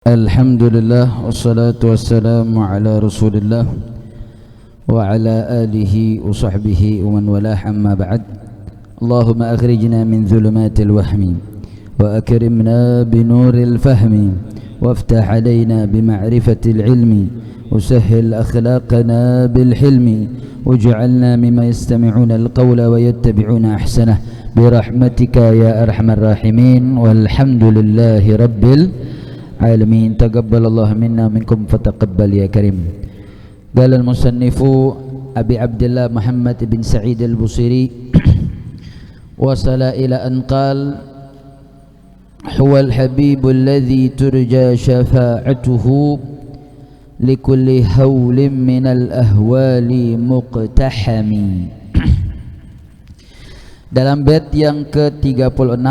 Alhamdulillah wassalatu wassalamu ala rasulillah wa ala alihi wa sahbihi wa man walah amma ba'd. Allahumma akhrijna min dhulumatil wahmi wa akrimna binuril fahmi waftah alayna bima'rifatil ilmi وسهل أخلاقنا بالحلم واجعلنا مما يستمعون القول ويتبعون أحسنه برحمتك يا أرحم الراحمين والحمد لله رب العالمين. تقبل الله منا منكم فتقبل يا كريم. قال المصنف أبي عبد الله محمد بن سعيد البصيري وصل إلى أن قال هو الحبيب الذي ترجى شفاعته likulli hawlim minal ahwali muqtahami. Dalam bait yang ke-36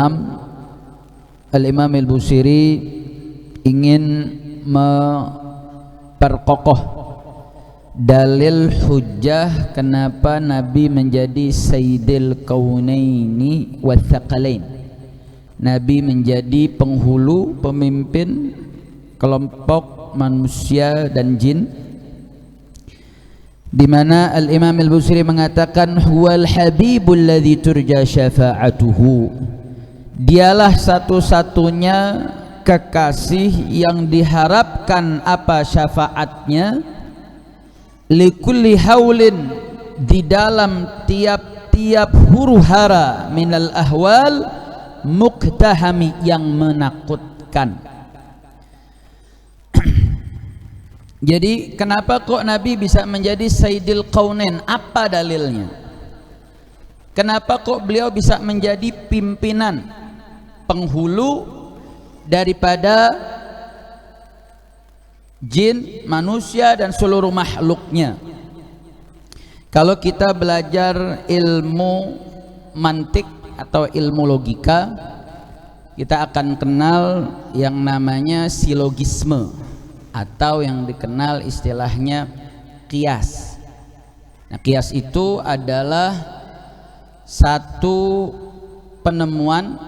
Al-Imam Al-Busiri ingin memperkokoh dalil hujjah kenapa Nabi menjadi Sayyidil Kaunaini Wathaqalain. Nabi menjadi penghulu, pemimpin kelompok manusia dan jin, di mana Al-Imam Al-Busiri mengatakan huwal habibul ladzi turja syafa'atuhu, dialah satu-satunya kekasih yang diharapkan apa syafaatnya, likulli haulin, di dalam tiap-tiap huru hara, minal ahwal muqtahami, yang menakutkan. Jadi kenapa kok Nabi bisa menjadi Sayyidil Kaunain? Apa dalilnya? Kenapa kok beliau bisa menjadi pimpinan, penghulu daripada jin, manusia dan seluruh makhluknya? Kalau kita belajar ilmu mantik atau ilmu logika, kita akan kenal yang namanya silogisme, atau yang dikenal istilahnya qiyas. Nah, qiyas itu adalah satu penemuan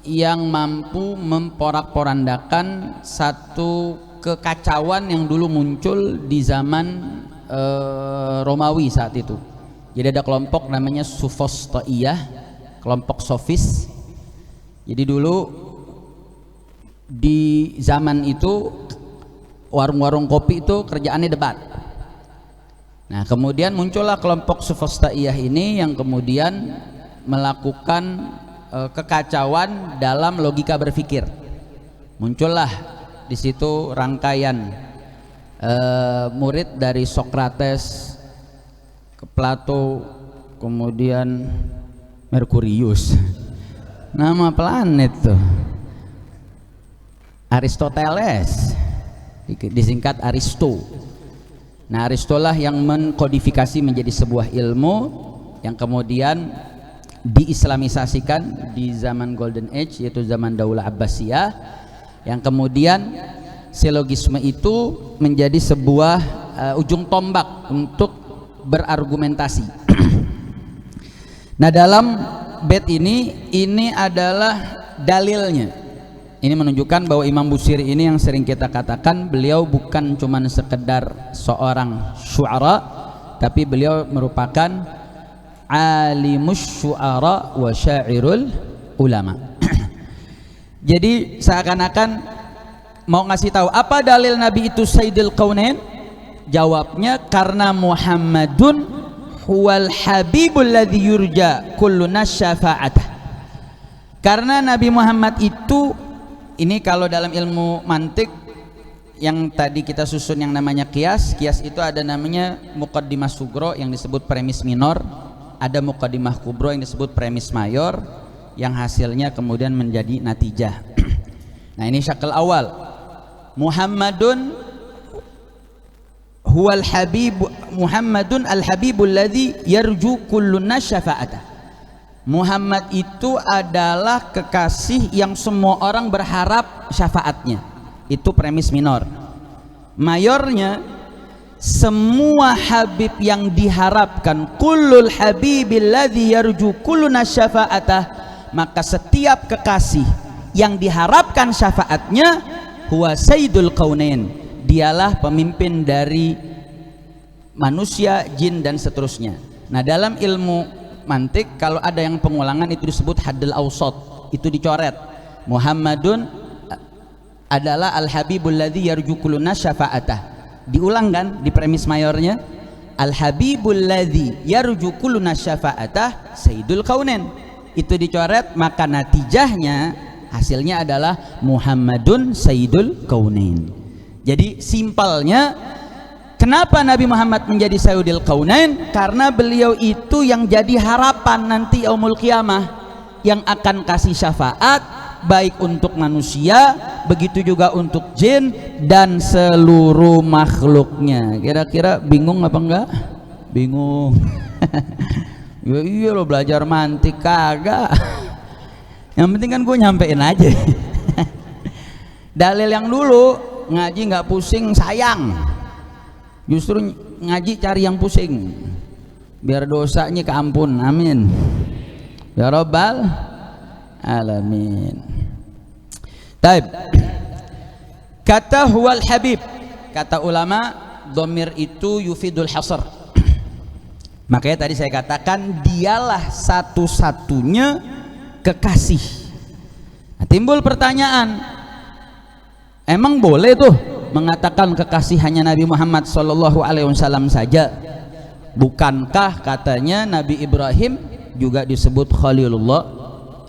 yang mampu memporak-porandakan satu kekacauan yang dulu muncul di zaman Romawi saat itu. Jadi ada kelompok namanya Sufostoiyah, kelompok sofis. Jadi dulu di zaman itu warung-warung kopi itu kerjaannya debat. Nah, kemudian muncullah kelompok Sufostoiyah ini yang kemudian melakukan kekacauan dalam logika berpikir. Muncullah di situ rangkaian murid dari Sokrates ke Plato, kemudian Merkurius, nama planet tuh, Aristoteles, disingkat Aristo. Nah, Aristolah yang mengkodifikasi menjadi sebuah ilmu yang kemudian diislamisasikan di zaman Golden Age, yaitu zaman Daulah Abbasiyah, yang kemudian silogisme itu menjadi sebuah ujung tombak untuk berargumentasi. Nah, dalam bait ini adalah dalilnya. Ini menunjukkan bahwa Imam Busiri ini yang sering kita katakan, beliau bukan cuma sekedar seorang syu'ara, tapi beliau merupakan alimus syu'ara wa syairul ulama. Jadi seakan-akan mau ngasih tahu apa dalil Nabi itu Sayyidil Kaunain. Jawabnya karena Muhammadun huwal habibul ladzi yurja kulluna syafa'atah. Karena Nabi Muhammad itu, ini kalau dalam ilmu mantik yang tadi kita susun yang namanya qiyas, qiyas itu ada namanya muqaddimah sugro yang disebut premis minor, ada muqaddimah kubro yang disebut premis mayor, yang hasilnya kemudian menjadi natijah. Nah, ini syakal awal. Muhammadun huwal habib, Muhammadun al habibul ladzi yarju kullun syafa'atah. Muhammad itu adalah kekasih yang semua orang berharap syafaatnya. Itu premis minor. Mayornya, semua habib yang diharapkan, kullul habibil ladzi yarju kulluna syafa'atah, maka setiap kekasih yang diharapkan syafaatnya huwa sayyidul kaunain, dialah pemimpin dari manusia, jin dan seterusnya. Nah, dalam ilmu mantik kalau ada yang pengulangan itu disebut haddul awsat, itu dicoret. Muhammadun adalah al-habibul ladzi yarju kulluna syafa'atah. Diulang kan di premis mayornya, al-habibul ladzi yarju kulluna syafa'atah sayyidul kaunain. Itu dicoret, maka natijahnya hasilnya adalah Muhammadun sayyidul kaunain. Jadi simpelnya, kenapa Nabi Muhammad menjadi sayyidul kaunain? Karena beliau itu yang jadi harapan nanti yaumul qiyamah, yang akan kasih syafaat baik untuk manusia, begitu juga untuk jin dan seluruh makhluknya. Kira-kira bingung apa enggak? Bingung. Ya iya lo belajar mantik kagak. Yang penting kan gue nyampein aja. Dalil yang dulu ngaji nggak pusing sayang, justru ngaji cari yang pusing biar dosanya keampun. Amin ya rabbal alamin. Taib. Kata huwal habib, kata ulama dhamir itu yufidul hasr. Makanya tadi saya katakan dialah satu-satunya kekasih. Nah, timbul pertanyaan, emang boleh tuh mengatakan kekasih hanya Nabi Muhammad SAW saja? Bukankah katanya Nabi Ibrahim juga disebut Khalilullah,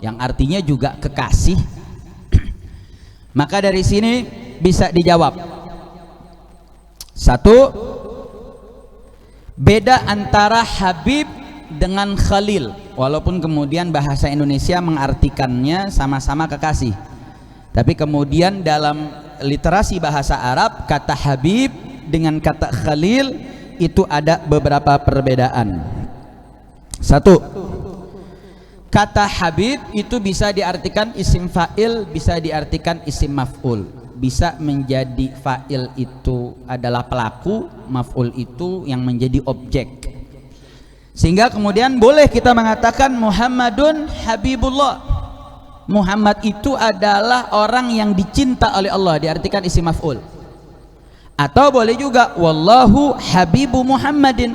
yang artinya juga kekasih? Maka dari sini bisa dijawab. Satu, beda antara Habib dengan Khalil, walaupun kemudian bahasa Indonesia mengartikannya sama-sama kekasih, tapi kemudian dalam literasi bahasa Arab kata Habib dengan kata Khalil itu ada beberapa perbedaan. Satu, kata Habib itu bisa diartikan isim fa'il, bisa diartikan isim maf'ul. Bisa menjadi fa'il itu adalah pelaku, maf'ul itu yang menjadi objek. Sehingga kemudian boleh kita mengatakan Muhammadun Habibullah. Muhammad itu adalah orang yang dicinta oleh Allah, diartikan isim maf'ul. Atau boleh juga wallahu habibu Muhammadin,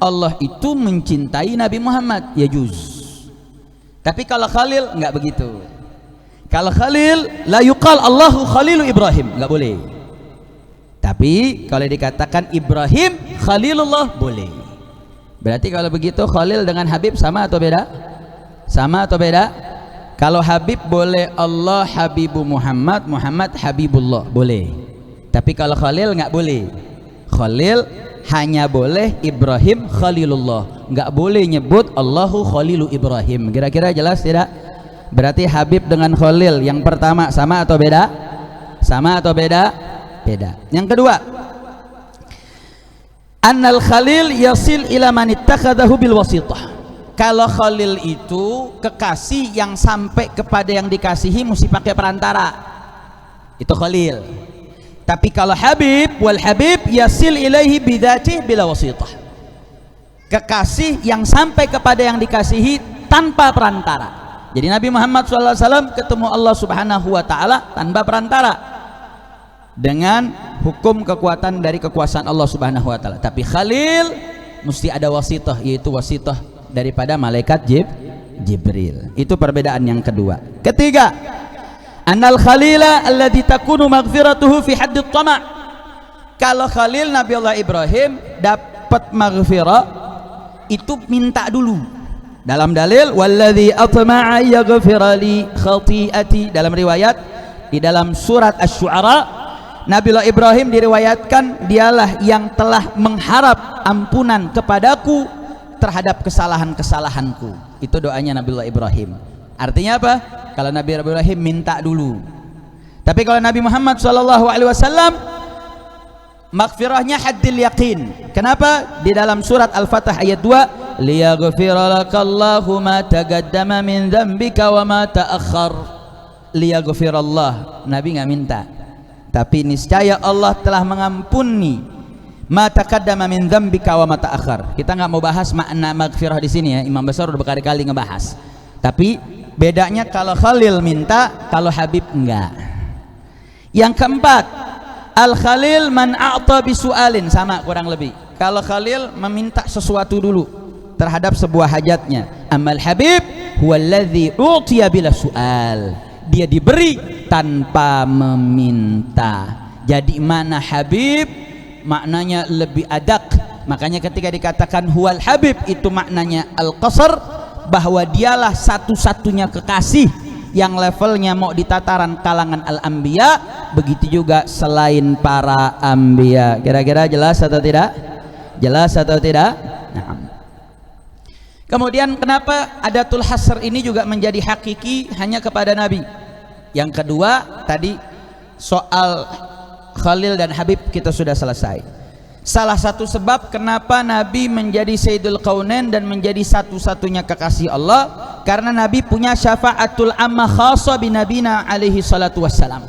Allah itu mencintai Nabi Muhammad, ya juz. Tapi kalau Khalil enggak begitu. Kalau Khalil la yuqal Allahu Khalilu Ibrahim, enggak boleh. Tapi kalau dikatakan Ibrahim Khalilullah boleh. Berarti kalau begitu Khalil dengan Habib sama atau beda? Sama atau beda? Kalau Habib boleh Allah Habibu Muhammad, Muhammad Habibullah boleh. Tapi kalau Khalil enggak boleh. Khalil hanya boleh Ibrahim Khalilullah, enggak boleh nyebut Allahu Khalilu Ibrahim. Kira-kira jelas tidak? Berarti Habib dengan Khalil yang pertama sama atau beda? Sama atau beda? Beda. Yang kedua, annal Khalil yasil ila man ittakhadahu bil wasithah. Kalau Khalil itu kekasih yang sampai kepada yang dikasihi mesti pakai perantara, itu Khalil. Tapi kalau Habib, wal Habib yasil ilaihi bidzatihi bila wasithah, kekasih yang sampai kepada yang dikasihi tanpa perantara. Jadi Nabi Muhammad SAW ketemu Allah Subhanahu wa Ta'ala tanpa perantara, dengan hukum kekuatan dari kekuasaan Allah Subhanahu wa Ta'ala. Tapi Khalil mesti ada wasithah, yaitu wasithah daripada malaikat Jibril. Itu perbedaan yang kedua. Ketiga, annal khalila alladhi takunu maghfiratuhu fi haddit tama'. Kalau Khalil Nabi Allah Ibrahim dapat maghfirah itu minta dulu. Dalam dalil walladzi atma'a yaghfira li khati'ati, dalam riwayat di dalam surat Asy-Syu'ara, Nabiullah Ibrahim diriwayatkan dialah yang telah mengharap ampunan kepadaku terhadap kesalahan-kesalahanku. Itu doanya Nabiullah Ibrahim. Artinya apa? Kalau Nabi Ibrahim minta dulu. Tapi kalau Nabi Muhammad SAW maghfirahnya haddil yaqin. Kenapa? Di dalam surat Al-Fatah ayat 2, liyaghfira lakallahu ma taqaddama min dzambika wa ma ta'akhkhar. Liyaghfirallah, Nabi nggak minta, tapi niscaya Allah telah mengampuni ma taqaddama min dzambika wa ma ta'akhkhar. Kita nggak mau bahas makna maghfirah di sini ya, Imam Besar udah berkali-kali ngebahas. Tapi bedanya kalau Khalil minta, kalau Habib enggak. Yang keempat, al-khalil man a'ta bisu'alin, sama kurang lebih. Kalau khalil meminta sesuatu dulu terhadap sebuah hajatnya. Amal habib huwallazi utiya bila su'al, dia diberi tanpa meminta. Jadi mana habib maknanya lebih adak. Makanya ketika dikatakan huwal habib, itu maknanya al-qasr, bahwa dialah satu-satunya kekasih yang levelnya mau di tataran kalangan al-anbiya, begitu juga selain para anbiya. Kira-kira jelas atau tidak? Jelas atau tidak? Nah. Kemudian kenapa adatul hasr ini juga menjadi hakiki hanya kepada Nabi? Yang kedua tadi soal Khalil dan Habib kita sudah selesai. Salah satu sebab kenapa Nabi menjadi Sayyidul Kaunain dan menjadi satu-satunya kekasih Allah, karena Nabi punya syafaatul ammah khassa bi nabina alaihi salatu wassalam.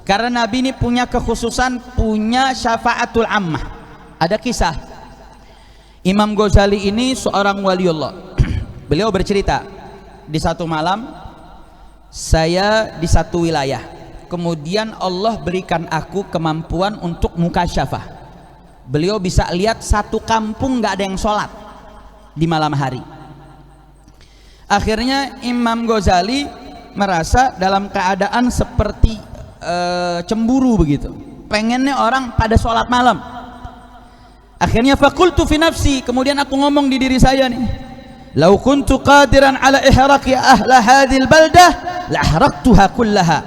Karena Nabi ini punya kekhususan, punya syafaatul ammah. Ada kisah Imam Ghazali ini seorang waliullah. Beliau bercerita, di satu malam saya di satu wilayah, kemudian Allah berikan aku kemampuan untuk mukasyafah. Beliau bisa lihat satu kampung nggak ada yang sholat di malam hari. Akhirnya Imam Ghazali merasa dalam keadaan seperti cemburu begitu, pengennya orang pada sholat malam. Akhirnya fakultu fi nafsi, kemudian aku ngomong di diri saya nih, lau kuntu qadiran ala ihraqi ahla hadhil baldah la ahraqtuha kullaha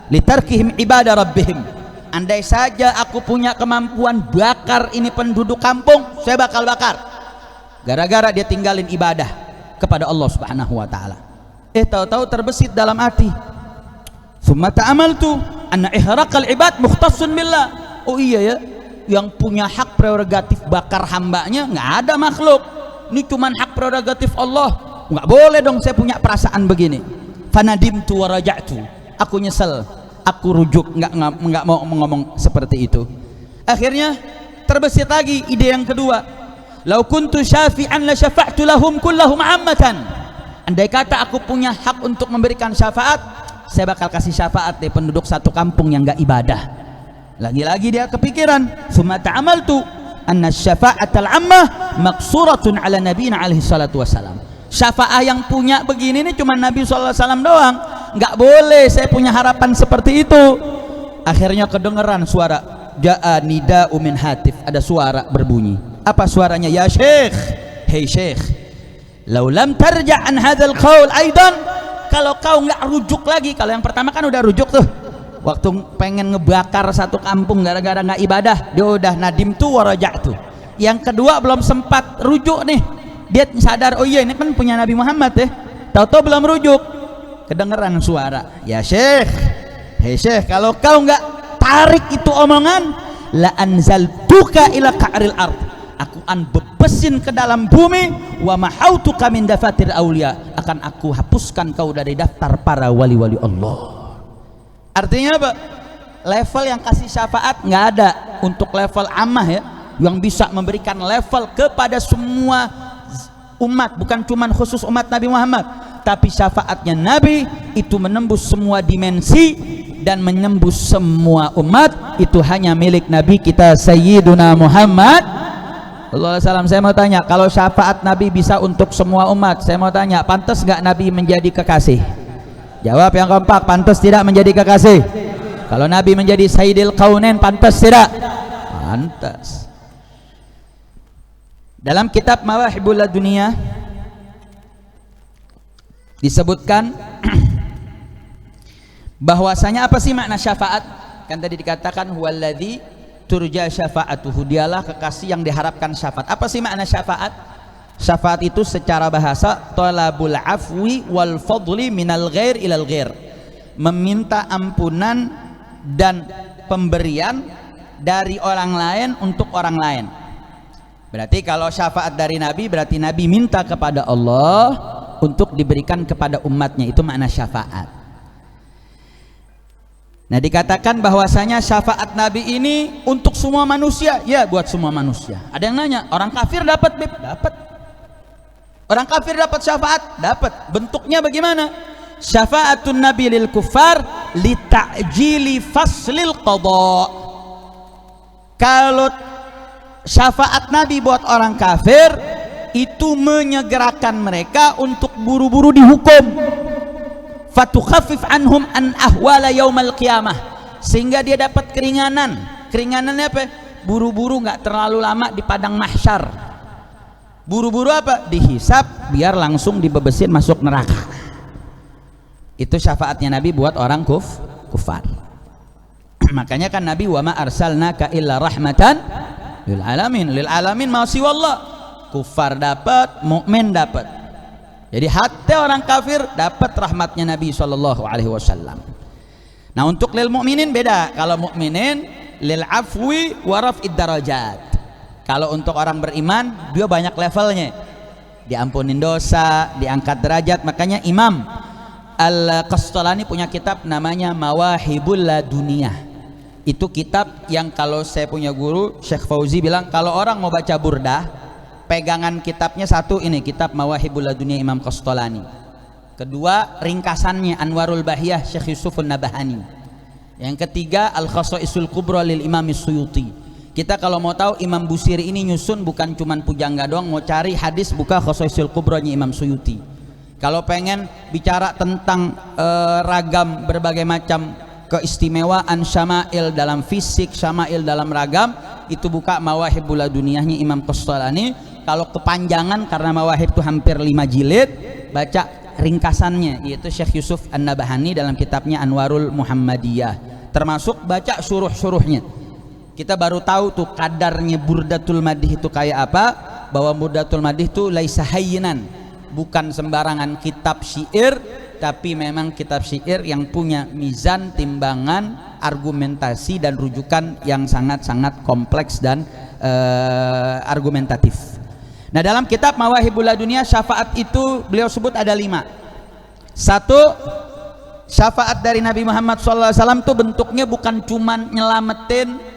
litarkihim ibadah rabbihim. Andai saja aku punya kemampuan bakar ini penduduk kampung, saya bakal bakar. Gara-gara dia tinggalin ibadah kepada Allah Subhanahu wa taala. Tahu-tahu terbesit dalam hati. Tsumma ta'amaltu anna ihraqal ibad mukhtassun billah. Oh iya ya, yang punya hak prerogatif bakar hambanya nggak ada makhluk. Ini cuman hak prerogatif Allah. Nggak boleh dong saya punya perasaan begini. Fanadimtu wa raja'tu. Aku nyesel. Aku rujuk, nggak mau ngomong seperti itu. Akhirnya terbesit lagi ide yang kedua. Lau kuntu syafi'an la syafa'tu lahum kullahum ammatan. Andai kata aku punya hak untuk memberikan syafaat, saya bakal kasih syafaat deh penduduk satu kampung yang nggak ibadah. Lagi-lagi dia kepikiran. Tsumma ta'amaltu anna syafa'atal ammah maqsuratun ala nabiyina alaihi salatu wassalam. Syafaat yang punya begini ini cuma Nabi sallallahu alaihi wasallam doang. Nggak boleh saya punya harapan seperti itu. Akhirnya kedengeran suara ja'a nida'u min hatif, ada suara berbunyi. Apa suaranya? Ya Syekh, hei Syekh, lau lam tarja' an hadzal qaul aidan, kalau kau nggak rujuk lagi. Kalau yang pertama kan udah rujuk tuh, waktu pengen ngebakar satu kampung gara-gara nggak ibadah, dia udah nadim tu wa raja'tu. Yang kedua belum sempat rujuk nih, dia sadar, oh iya ini kan punya Nabi Muhammad ya, tahu-tahu belum rujuk. Kedengeran suara, ya Syekh, hei Syekh, kalau kau nggak tarik itu omongan, la anzaltuka ila qa'ril ard, aku an bebesin ke dalam bumi, wa mahautuka min dafatir aulia, akan aku hapuskan kau dari daftar para wali-wali Allah. Artinya apa? Level yang kasih syafaat nggak ada untuk level ammah ya, yang bisa memberikan level kepada semua umat, bukan cuman khusus umat Nabi Muhammad, tapi syafaatnya Nabi itu menembus semua dimensi dan menembus semua umat. Itu hanya milik Nabi kita Sayyiduna Muhammad sallallahu alaihi wasallam. Saya mau tanya, kalau syafaat Nabi bisa untuk semua umat, saya mau tanya, pantas nggak Nabi menjadi kekasih? Jawab yang kompak, pantas tidak menjadi kekasih? Kalau Nabi menjadi Sayyidil Kaunain, pantas tidak? Pantas. Dalam kitab Mawahibul Ladunia disebutkan bahwasanya apa sih makna syafaat? Kan tadi dikatakan huwallazi turja syafa'atuhu, dialah kekasih yang diharapkan syafaat. Apa sih makna syafaat? Syafaat itu secara bahasa talabul afwi wal fadli minal ghair ilal ghair, meminta ampunan dan pemberian dari orang lain untuk orang lain. Berarti kalau syafaat dari Nabi, berarti Nabi minta kepada Allah untuk diberikan kepada umatnya. Itu makna syafaat. Nah, dikatakan bahwasanya syafaat Nabi ini untuk semua manusia. Ya, buat semua manusia. Ada yang nanya, orang kafir dapat? Dapat. Orang kafir dapat syafaat? Dapat. Bentuknya bagaimana? Syafaatun Nabi lil kuffar li ta'jili faslil qada. Kalau syafaat Nabi buat orang kafir itu menyegerakan mereka untuk buru-buru dihukum, fatukhaffif anhum an ahwala yaumal qiyamah, sehingga dia dapat keringanan. Keringanannya apa? Buru-buru nggak terlalu lama di padang mahsyar. Buru-buru apa? Dihisap biar langsung dibebesin masuk neraka. Itu syafaatnya Nabi buat orang kufar. Makanya kan Nabi wa ma arsalnaka illa rahmatan lil alamin ma siwallah. Kufar dapat, mukmin dapat. Jadi hati orang kafir dapat rahmatnya Nabi sallallahu alaihi wasallam. Nah, untuk lil mukminin beda. Kalau mukminin lil afwi wa raf'id darajat. Kalau untuk orang beriman dia banyak levelnya. Diampunin dosa, diangkat derajat. Makanya Imam Al-Qastalani punya kitab namanya Mawahibul Laduniyah. Itu kitab yang kalau saya punya guru Syekh Fauzi bilang kalau orang mau baca burdah, pegangan kitabnya satu ini, kitab Mawahibul Laduniyah Imam Qastalani. Kedua, ringkasannya Anwarul Bahiyah Syekh Yusuf An-Nabahani. Yang ketiga, Al-Khasaisul Kubra lil Imam Suyuti. Kita kalau mau tahu Imam Busiri ini nyusun bukan cuman pujangga doang, mau cari hadis buka Khasaisul Kubra-nya Imam Suyuti. Kalau pengen bicara tentang ragam berbagai macam keistimewaan syama'il dalam fisik, syama'il dalam ragam, itu buka Mawahibul Laduniyahnya Imam Qastalani. Kalau kepanjangan karena Mawahib itu hampir 5 jilid, baca ringkasannya yaitu Syekh Yusuf An-Nabahani dalam kitabnya Anwarul Muhammadiyah. Termasuk baca syuruh-syuruhnya. Kita baru tahu tuh kadarnya Burdatul Madih itu kayak apa, bahwa Burdatul Madih itu laisa hayyinan, bukan sembarangan kitab syair, tapi memang kitab syair yang punya mizan, timbangan, argumentasi dan rujukan yang sangat-sangat kompleks dan argumentatif. Nah, dalam kitab Mawahibul Laduniyah syafaat itu beliau sebut ada 5. Satu, syafaat dari Nabi Muhammad SAW itu bentuknya bukan cuman nyelamatin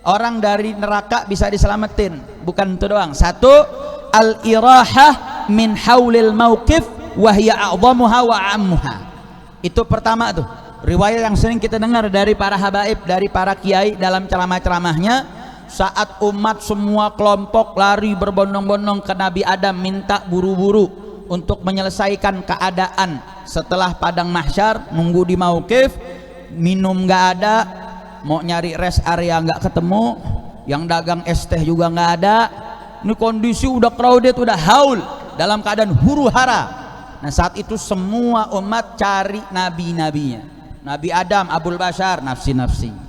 orang dari neraka bisa diselamatin, bukan itu doang. Satu, al-irahah min haulil mauqif wa hiya a'zamuha wa ammuha. Itu pertama tuh riwayat yang sering kita dengar dari para habaib, dari para kiai dalam ceramah-ceramahnya. Saat umat semua kelompok lari berbondong-bondong ke Nabi Adam minta buru-buru untuk menyelesaikan keadaan setelah padang mahsyar, nunggu di mauqif, minum nggak ada, mau nyari rest area nggak ketemu, yang dagang es teh juga nggak ada. Ini kondisi udah crowded, udah haul, dalam keadaan huru hara. Nah, saat itu semua umat cari nabi-nabinya. Nabi Adam Abul Bashar, nafsi-nafsi.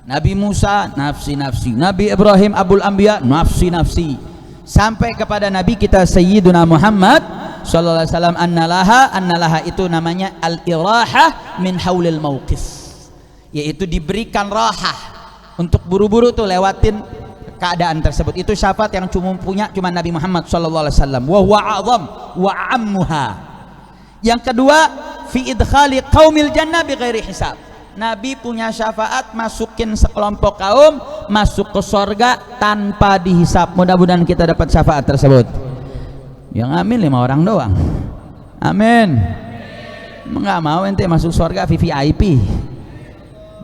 Nabi Musa, nafsi-nafsi. Nabi Ibrahim Abul Anbiya, nafsi-nafsi. Sampai kepada Nabi kita Sayyiduna Muhammad sallallahu alaihi wasallam, annalaha itu namanya al-irahah min haulil mauqif, yaitu diberikan rahah untuk buru-buru tuh lewatin keadaan tersebut. Itu syafaat yang cuma Nabi Muhammad sallallahu alaihi wasallam. Wa huwa a'zam wa ammuha. Yang kedua, fi idkhali qaumil jannah bighairi hisab. Nabi punya syafaat masukin sekelompok kaum masuk ke sorga tanpa dihisap. Mudah-mudahan kita dapat syafaat tersebut. Yang amin 5 orang doang. Amin. Enggak mau ente masuk sorga VVIP.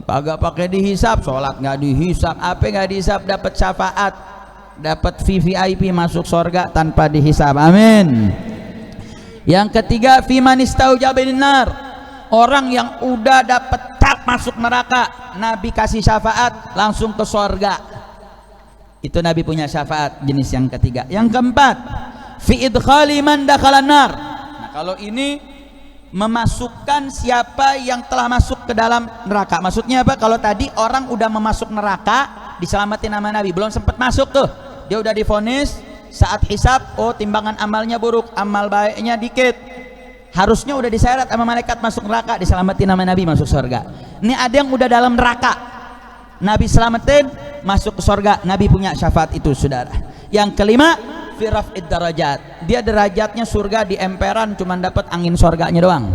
Kagak pakai dihisap, sholat nggak dihisap, apa nggak dihisap, dapat syafaat, dapat VVIP masuk sorga tanpa dihisap. Amin. Yang ketiga, fiman istaujabin nar, orang yang udah dapat tak masuk neraka, Nabi kasih syafaat langsung ke sorga. Itu Nabi punya syafaat jenis yang ketiga. Yang keempat, fi idkhali man dakhalan nar. Nah, kalau ini memasukkan siapa yang telah masuk ke dalam neraka. Maksudnya apa? Kalau tadi orang udah memasuk neraka diselamatin nama Nabi, belum sempat masuk tuh, dia udah divonis, saat hisab, oh timbangan amalnya buruk, amal baiknya dikit, harusnya udah diseret sama malaikat masuk neraka, diselamatin nama Nabi masuk surga. Ini ada yang udah dalam neraka, Nabi selamatin masuk ke surga. Nabi punya syafaat itu, saudara. Yang kelima, firafid darajat, dia derajatnya surga di emperan cuman dapat angin surganya doang,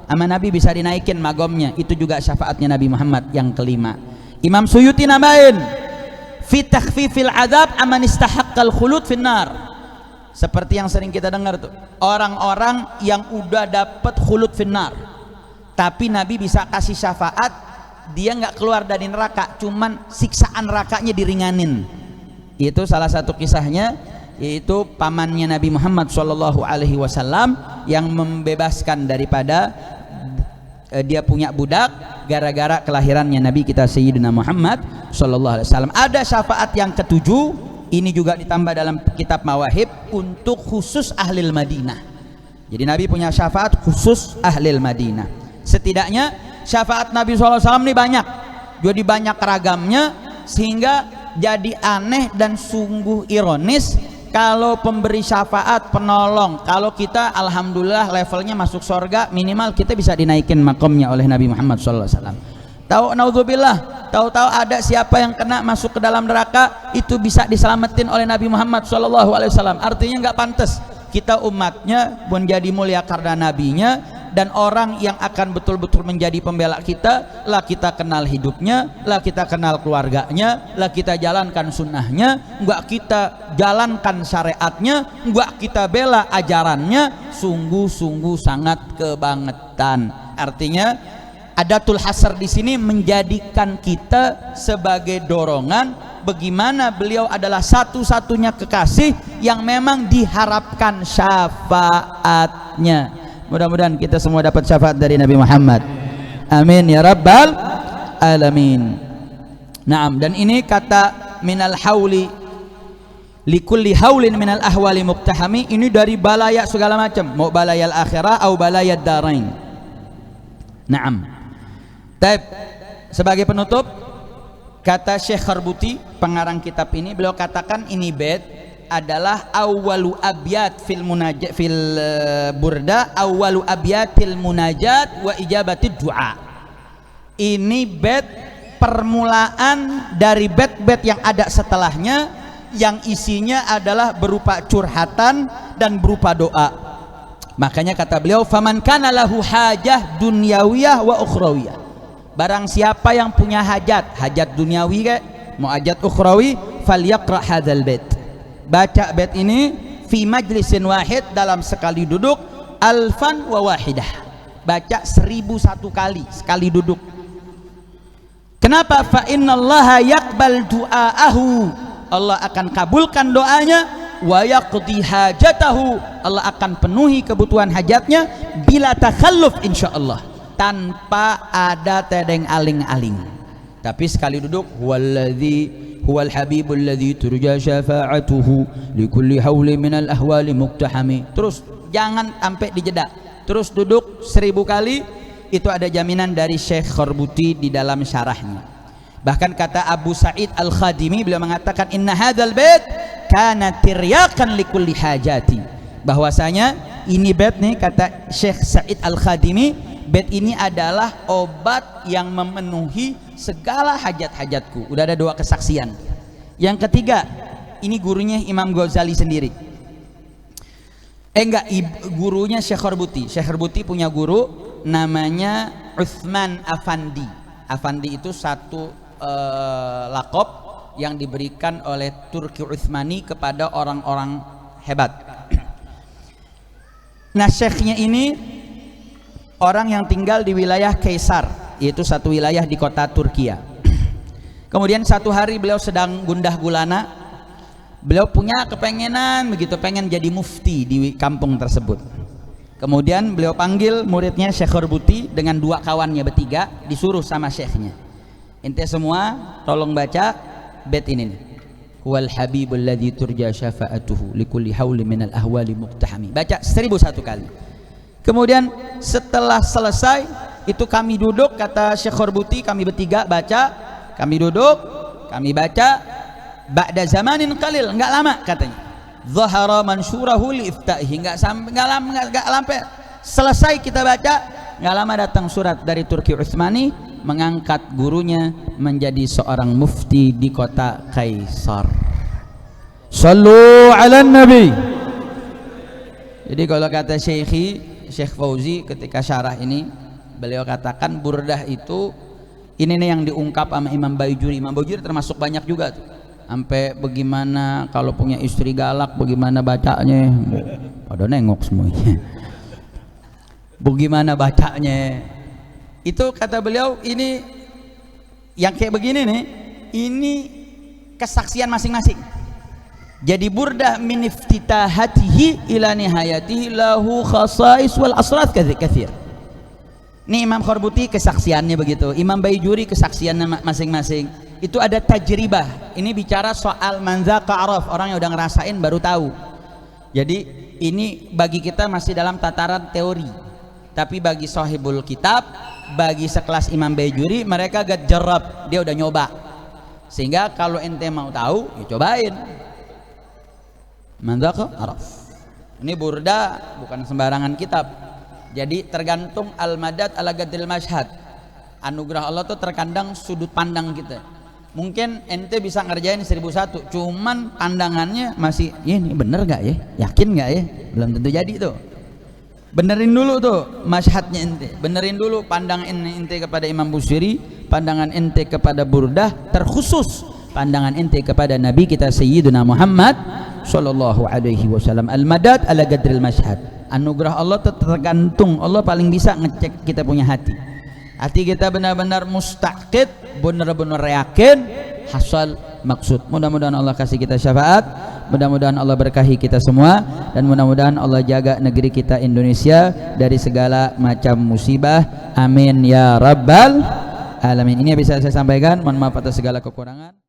sama Nabi bisa dinaikin magomnya. Itu juga syafaatnya Nabi Muhammad. Yang kelima, Imam Suyuti nambahin fi takhfifil azab aman istahaqqal khulud finnar. Seperti yang sering kita dengar tuh, orang-orang yang udah dapat khulud finnar, tapi Nabi bisa kasih syafaat, dia nggak keluar dari neraka, cuman siksaan nerakanya diringanin. Itu salah satu kisahnya, yaitu pamannya Nabi Muhammad SAW yang membebaskan daripada dia punya budak gara-gara kelahirannya Nabi kita Sayyidina Muhammad SAW. Ada syafaat yang ketujuh, ini juga ditambah dalam kitab Mawahib untuk khusus ahlil Madinah. Jadi Nabi punya syafaat khusus ahlil Madinah. Setidaknya syafaat Nabi SAW ini banyak, jadi banyak ragamnya, sehingga jadi aneh dan sungguh ironis kalau pemberi syafaat, penolong, kalau kita alhamdulillah levelnya masuk surga, minimal kita bisa dinaikin makomnya oleh Nabi Muhammad SAW. Tahu naudzubillah, tahu-tahu ada siapa yang kena masuk ke dalam neraka, itu bisa diselamatin oleh Nabi Muhammad SAW. Artinya nggak pantas kita umatnya menjadi mulia karena nabinya, dan orang yang akan betul-betul menjadi pembela kita, lah kita kenal hidupnya, lah kita kenal keluarganya, lah kita jalankan sunnahnya, enggak kita jalankan syariatnya, enggak kita bela ajarannya, sungguh-sungguh sangat kebangetan. Artinya adatul hasr di sini menjadikan kita sebagai dorongan bagaimana beliau adalah satu-satunya kekasih yang memang diharapkan syafaatnya. Mudah-mudahan kita semua dapat syafaat dari Nabi Muhammad. Amin ya rabbal alamin. Naam, dan ini kata minal hauli likulli haulin minal ahwali muqtahami, ini dari balaya segala macam, mau balayal akhirah atau balayad darain. Naam. Taib, sebagai penutup kata Syekh Kharbuti, pengarang kitab ini, beliau katakan ini bait adalah awalu abyat fil munajat fil burda, awalu abyatil munajat wa ijabatid du'a. Ini bait permulaan dari bait-bait yang ada setelahnya, yang isinya adalah berupa curhatan dan berupa doa. Makanya kata beliau, faman kana lahu hajah dunyawiyah wa ukhrawiyah, barang siapa yang punya hajat duniawi ke mau hajat ukhrawi, falyaqra hadzal bait, baca bait ini fi majlisin wahid, dalam sekali duduk, alfan wa wahidah, baca 1001 kali sekali duduk. Kenapa? Fa innallaha yaqbal du'aahu, Allah akan kabulkan doanya, wa yaqdi hajatahu, Allah akan penuhi kebutuhan hajatnya, bila takhalluf insyaallah, tanpa ada tedeng aling-aling. Tapi sekali duduk, huwallazi huwal habibul ladzi turja syafa'atuhu likulli hauli minal ahwali muqtahami. Terus jangan sampai dijeda, terus duduk 1000 kali. Itu ada jaminan dari Syekh Kharbuti di dalam syarahnya. Bahkan kata Abu Sa'id Al-Khadimi, beliau mengatakan inna hadzal bait kana tiryakan likulli hajati, bahwasanya ini bait nih, kata Syekh Sa'id Al-Khadimi, bait ini adalah obat yang memenuhi segala hajat-hajatku. Udah ada 2 kesaksian. Yang ketiga, ini gurunya Imam Ghazali sendiri. Gurunya Syekh Kharbuti. Syekh Kharbuti punya guru namanya Utsman Afandi. Afandi itu satu lakop yang diberikan oleh Turki Utsmani kepada orang-orang hebat. Nah, syekhnya ini orang yang tinggal di wilayah Kaisar, yaitu satu wilayah di kota Turkiya. Kemudian satu hari beliau sedang gundah gulana, beliau punya kepengenan begitu, pengen jadi mufti di kampung tersebut. Kemudian beliau panggil muridnya Syekh Kharbuti dengan 2 kawannya bertiga, disuruh sama syekhnya, ente semua tolong baca bait ini nih, huwal habibul ladzi turja syafa'atuhu likulli hauli minal ahwali muqtahami, baca 1001 kali. Kemudian setelah selesai itu kami duduk, kata Syekh Kharbuti, kami bertiga baca, kami duduk, kami baca, ba'da zamanin qalil, enggak lama katanya, zahara mansyurahu li iftahi, enggak lama selesai kita baca, enggak lama datang surat dari Turki Utsmani mengangkat gurunya menjadi seorang mufti di kota Kaisar. Sallu ala nabi. Jadi kalau kata Syekh Fauzi ketika syarah ini, beliau katakan burdah itu ini nih yang diungkap sama Imam Baijuri. Imam Baijuri termasuk banyak juga tuh, sampai bagaimana kalau punya istri galak bagaimana bacanya, pada nengok semuanya. Bagaimana bacanya, Itu kata beliau, ini yang kayak begini nih, ini kesaksian masing-masing. Jadi burdah min iftitahatihi ila nihayatihi lahu khasais wal asrat katsir. Ini Imam Kharbuti kesaksiannya begitu, Imam Baijuri kesaksiannya masing-masing. Itu ada tajribah. Ini bicara soal manzaqa araf, orang yang udah ngerasain baru tahu. Jadi ini bagi kita masih dalam tataran teori. Tapi bagi sahibul kitab, bagi sekelas Imam Baijuri, mereka gak jarab, dia udah nyoba. Sehingga kalau ente mau tahu, ya cobain. Manzaqa araf. Ini burda bukan sembarangan kitab. Jadi tergantung al-madad ala gadril mashhad. Anugerah Allah tuh terkadang sudut pandang kita. Mungkin ente bisa ngerjain 1001, cuman pandangannya masih, ya ini bener gak ya? Yakin gak ya? Belum tentu jadi tuh. Benerin dulu tuh mashhadnya ente. Benerin dulu pandangan ente kepada Imam Busiri, pandangan ente kepada burdah, terkhusus pandangan ente kepada Nabi kita Sayyiduna Muhammad sallallahu alaihi wasallam. Al-madad ala gadril mashhad. Anugerah Allah tergantung, Allah paling bisa ngecek kita punya hati. Hati kita benar-benar mustaqid, benar-benar yakin hasal maksud. Mudah-mudahan Allah kasih kita syafaat, mudah-mudahan Allah berkahi kita semua, dan mudah-mudahan Allah jaga negeri kita Indonesia dari segala macam musibah. Amin ya rabbal alamin. Ini yang bisa saya sampaikan. Mohon maaf atas segala kekurangan.